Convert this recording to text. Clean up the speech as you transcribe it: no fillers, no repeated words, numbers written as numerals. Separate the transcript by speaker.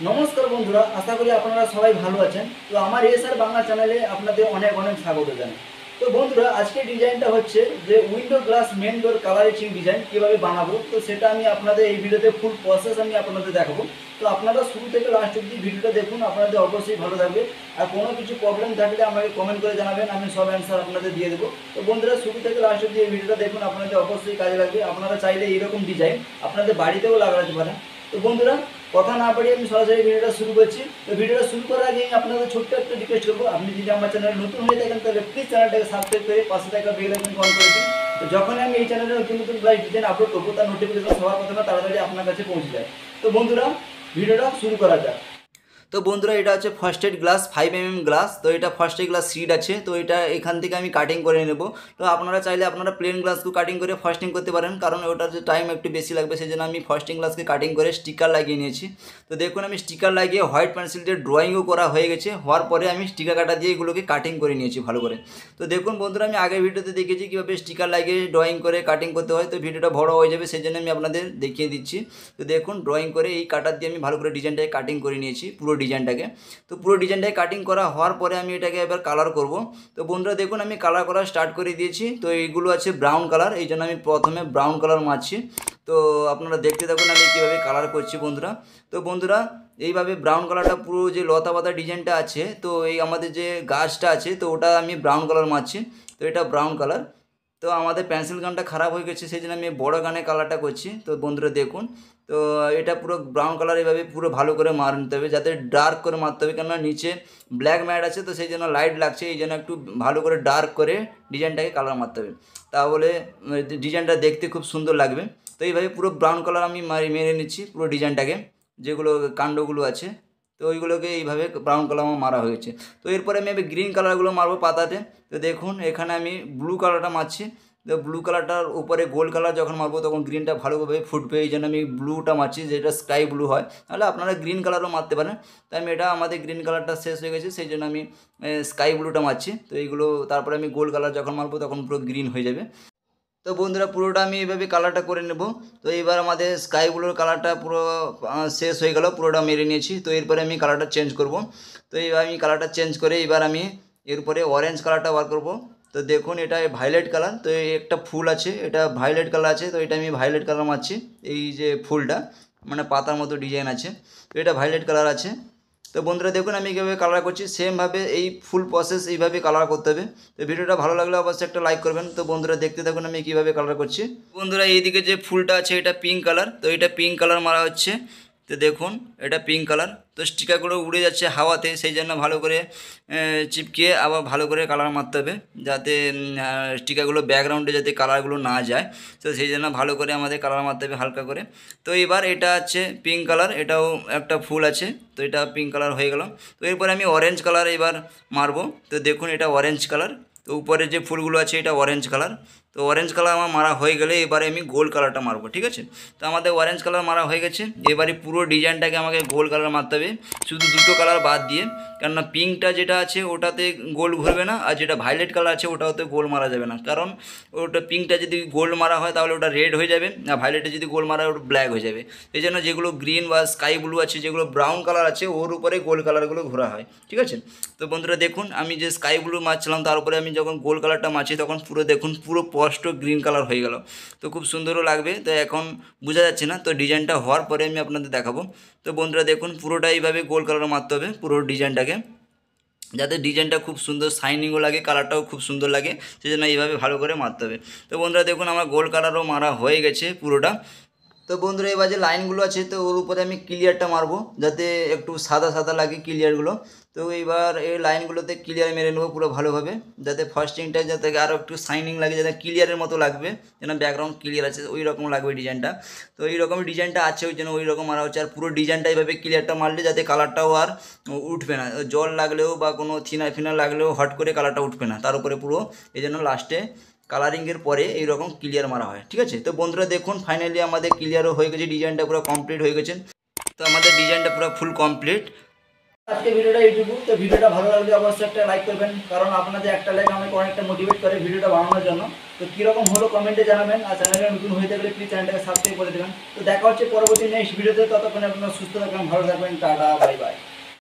Speaker 1: নমস্কার বন্ধুরা, আশা করি আপনারা সবাই ভালো আছেন। তো আমার এসআর বাংলা চ্যানেলে আপনাদের অনেক অনেক স্বাগত জানাই। তো বন্ধুরা, আজকের ডিজাইনটা হচ্ছে যে window glass main door colouring design কীভাবে বানাবো, তো সেটা আমি আপনাদের এই ভিডিওতে ফুল প্রসেস আমি আপনাদের দেখাবো। তো আপনারা শুরু থেকে লাস্ট অবধি ভিডিওটা দেখুন, আপনাদের অবশ্যই ভালো থাকবে। আর কোনো কিছু প্রবলেম থাকলে আমাকে কমেন্ট করে জানাবেন, আমি সব অ্যান্সার আপনাদের দিয়ে দেবো। তো বন্ধুরা, শুরু থেকে লাস্ট অবধি এই ভিডিওটা দেখুন, আপনাদের অবশ্যই কাজে লাগবে। আপনারা চাইলে এইরকম ডিজাইন আপনাদের বাড়িতেও লাগাতে পারেন। তো বন্ধুরা, কথা না বাড়িয়ে আমি সরাসরি ভিডিওটা শুরু করছি। তো ভিডিওটা শুরু করার আগে আপনাদের ছোট্ট একটা রিকোয়েস্ট করবো, আপনি যদি আমার চ্যানেলে নতুন হয়ে থাকেন তাহলে প্লিজ চ্যানেলটাকে সাবস্ক্রাইব করে পাশে থাকা বেল আইকন অন করে দিন। তো যখনই আমি এই চ্যানেলে নতুন নতুন ক্লাস ডিজাইন আপলোড করবো তার নোটিফিকেশন সবার প্রথমে তাড়াতাড়ি আপনার কাছে পৌঁছে যায়। তো বন্ধুরা, ভিডিওটা শুরু করা যাক। তো বন্ধুরা, এটা হচ্ছে first aid glass 5 mm glass. তো এটা ফার্স্ট এড গ্লাস সিড আছে, তো এটা এখান থেকে আমি কাটিং করে নেব। তো আপনারা চাইলে আপনারা প্লেন গ্লাসকে কাটিং করে ফার্স্টিং করতে পারেন, কারণ ওটার যে টাইম একটু বেশি লাগবে, সেই জন্য আমি ফার্স্টিং গ্লাসকে কাটিং করে স্টিকার লাগিয়ে নিয়েছি। তো দেখুন, আমি স্টিকার লাগিয়ে হোয়াইট পেন্সিল দিয়ে ড্রয়িংও করা হয়ে গেছে। হওয়ার পরে আমি স্টিকার কাটা দিয়ে এগুলোকে কাটিং করে নিয়েছি ভালো করে। তো দেখুন বন্ধুরা, আমি আগের ভিডিওতে দেখেছি কীভাবে স্টিকার লাগিয়ে ড্রয়িং করে কাটিং করতে হয়। তো ভিডিওটা বড় হয়ে যাবে, সেই জন্য আমি আপনাদের দেখিয়ে দিচ্ছি। তো দেখুন, ড্রয়িং করে এই কাটার দিয়ে আমি ভালো করে ডিজাইনটাকে কাটিং করে নিয়েছি, পুরো ডিজাইনটাকে। তো পুরো ডিজাইনটাই কাটিং করা হওয়ার পরে আমি এটাকে এবার কালার করব। তো বন্ধুরা দেখুন, আমি কালার করা স্টার্ট করে দিয়েছি। তো এইগুলো আছে ব্রাউন কালার, এই জন্য আমি প্রথমে ব্রাউন কালার মারছি। তো আপনারা দেখতে থাকুন আমি কীভাবে কালার করছি বন্ধুরা। তো বন্ধুরা, এইভাবে ব্রাউন কালারটা পুরো যে লতা পাতা ডিজাইনটা আছে, তো এই আমাদের যে গাছটা আছে, তো ওটা আমি ব্রাউন কালার মারছি। তো এটা ব্রাউন কালার। তো আমাদের পেন্সিল গানটা খারাপ হয়ে গেছে, সেই জন্য আমি বড় গানে কালারটা করছি। তো বন্ধুরা দেখুন, তো এটা পুরো ব্রাউন কালার এভাবে পুরো ভালো করে মার নিতে হবে, যাতে ডার্ক করে মারতে হবে, কেননা নিচে ব্ল্যাক ম্যাট আছে, তো সেই জন্য লাইট লাগছে, এই জন্য একটু ভালো করে ডার্ক করে ডিজাইনটাকে কালার মারতে হবে, তাহলে ডিজাইনটা দেখতে খুব সুন্দর লাগবে। তো এইভাবে পুরো ব্রাউন কালার আমি মেরে নিচ্ছি পুরো ডিজাইনটাকে, যেগুলো কাণ্ডগুলো আছে, তো ওইগুলোকে এইভাবে ব্রাউন কালার আমার মারা হয়েছে। তো এরপরে আমি গ্রিন কালারগুলো মারবো পাতাতে। তো দেখুন, এখানে আমি ব্লু কালারটা মারছি। তো ব্লু কালারটার উপরে গোল্ড কালার যখন মারবো তখন গ্রিনটা ভালোভাবে ফুটবে, এই জন্য আমি ব্লুটা মারছি, যেটা স্কাই ব্লু হয়। তাহলে আপনারা গ্রিন কালারও মারতে পারেন। তাই আমি এটা আমাদের গ্রিন কালারটা শেষ হয়ে গেছে, সেই জন্য আমি স্কাই ব্লুটা মারছি। তো এইগুলো তারপরে আমি গোল্ড কালার যখন মারবো তখন পুরো গ্রিন হয়ে যাবে। তো বন্ধুরা, পুরোটা আমি এইভাবে কালারটা করে নেব। তো এবার আমাদের স্কাই ব্লুর কালারটা পুরো শেষ হয়ে গেল, পুরোটা মেরে নিয়েছি। তো এরপরে আমি কালারটা চেঞ্জ করব। তো এইবার আমি কালারটা চেঞ্জ করে এবার আমি এরপরে অরেঞ্জ কালারটা বার করব। তো দেখুন, এটা ভায়োলেট কালার। তো এই একটা ফুল আছে, এটা ভায়োলেট কালার আছে, তো এটা আমি ভায়োলেট কালার মারছি। এই যে ফুলটা মানে পাতার মতো ডিজাইন আছে, তো এটা ভায়োলেট কালার আছে। তো বন্ধুরা দেখুন, আমি কীভাবে কালার করছি, সেমভাবে এই ফুল প্রসেস এইভাবে কালার করতে হবে। তো ভিডিওটা ভালো লাগলে অবশ্যই একটা লাইক করবেন। তো বন্ধুরা দেখতে থাকুন আমি কীভাবে কালার করছি। বন্ধুরা, এইদিকে যে ফুলটা আছে এটা পিঙ্ক কালার, তো এটা পিঙ্ক কালার মারা হচ্ছে। তো দেখুন, এটা পিঙ্ক কালার। তো স্টিকারগুলো উড়ে যাচ্ছে হাওয়াতে, সেই জন্য ভালো করে চিপকিয়ে আবার ভালো করে কালার মারতে হবে, যাতে স্টিকারগুলো ব্যাকগ্রাউন্ডে যাতে কালারগুলো না যায়। তো সেই জন্য ভালো করে আমাদের কালার মারতে হবে হালকা করে। তো এবার এটা আছে পিঙ্ক কালার, এটাও একটা ফুল আছে, তো এটা পিঙ্ক কালার হয়ে গেল। তো এরপরে আমি অরেঞ্জ কালার এবার মারবো। তো দেখুন, এটা অরেঞ্জ কালার। তো উপরে যে ফুলগুলো আছে এটা অরেঞ্জ কালার। তো অরেঞ্জ কালার আমার মারা হয়ে গেলে এবারে আমি গোল্ড কালারটা মারবো, ঠিক আছে। তো আমাদের অরেঞ্জ কালার মারা হয়ে গেছে, এবারে পুরো ডিজাইনটাকে আমাকে গোল্ড কালার মারতে হবে, শুধু দুটো কালার বাদ দিয়ে। কেননা পিঙ্কটা যেটা আছে ওটাতে গোল্ড ঘুরবে না, আর যেটা ভায়োলেট কালার আছে ওটাতে গোল্ড মারা যাবে না, কারণ ওটা পিঙ্কটা যদি গোল্ড মারা হয় তাহলে ওটা রেড হয়ে যাবে, আর ভায়োলেটে যদি গোল্ড মারা হয় ওটা ব্ল্যাক হয়ে যাবে। এই জন্য যেগুলো গ্রিন বা স্কাই ব্লু আছে, যেগুলো ব্রাউন কালার আছে, ওর উপরে গোল্ড কালারগুলো ঘোরা হয়, ঠিক আছে। তো বন্ধুরা দেখুন, আমি যে স্কাই ব্লু মারছিলাম তার উপরে আমি যখন গোল্ড কালারটা মারছি তখন পুরো দেখুন পুরো স্পষ্ট গ্রিন কালার হয়ে গেল। তো খুব সুন্দরও লাগবে। তো এখন বোঝা যাচ্ছে না, তো ডিজাইনটা হওয়ার পরে আমি আপনাদের দেখাবো। তো বন্ধুরা দেখুন, পুরোটা এইভাবে গোল্ড কালার মারতে হবে পুরো ডিজাইনটাকে, যাতে ডিজাইনটা খুব সুন্দর শাইনিংও লাগে, কালারটাও খুব সুন্দর লাগে, সেই জন্য এইভাবে ভালো করে মারতে হবে। তো বন্ধুরা দেখুন, আমার গোল্ড কালারও মারা হয়ে গেছে পুরোটা। তো বন্ধুরা, এবার যে লাইনগুলো আছে তো ওর উপরে আমি ক্লিয়ারটা মারবো, যাতে একটু সাদা সাদা লাগে ক্লিয়ারগুলো। তো এইবার এই লাইনগুলোতে ক্লিয়ার মেরে নেবো পুরো ভালোভাবে, যাতে ফার্স্টিংটা যাতে আরও একটু শাইনিং লাগে, যাতে ক্লিয়ারের মতো লাগবে, যেন ব্যাকগ্রাউন্ড ক্লিয়ার আছে ওই রকম লাগবে ডিজাইনটা। তো এই রকম ডিজাইনটা আছে, ওই জন্য ওই রকম মারা হচ্ছে। আর পুরো ডিজাইনটা এইভাবে ক্লিয়ারটা মারলে যাতে কালারটাও আর উঠবে না, জল লাগলেও বা কোনো থিনার ফিনার লাগলেও হট করে কালারটা উঠবে না তার উপরে পুরো, এই জন্য লাস্টে কালারিংয়ের পরে এইরকম ক্লিয়ার মারা হয়, ঠিক আছে। তো বন্ধুরা দেখুন, ফাইনালি আমাদের ক্লিয়ারও হয়ে গেছে, ডিজাইনটা পুরো কমপ্লিট হয়ে গেছে। তো আমাদের ডিজাইনটা পুরো ফুল কমপ্লিট। আজকে ভিডিওটা এইটুকু। তো ভিডিওটা ভালো লাগলে অবশ্যই একটা লাইক করবেন, কারণ আপনাদের একটা লাইক আমাকে অনেকটা মোটিভেট করে ভিডিওটা বানানোর জন্য। তো কীরকম হলো কমেন্টে জানাবেন, আর চ্যানেলে নতুন হয়ে থাকলে প্লিজ চ্যানেলটাকে সাবস্ক্রাইব করে দেবেন। তো দেখা হচ্ছে পরবর্তী নেক্সট ভিডিওতে। ততক্ষণে আপনারা সুস্থ থাকবেন, ভালো থাকবেন, টাটা, বাই বাই।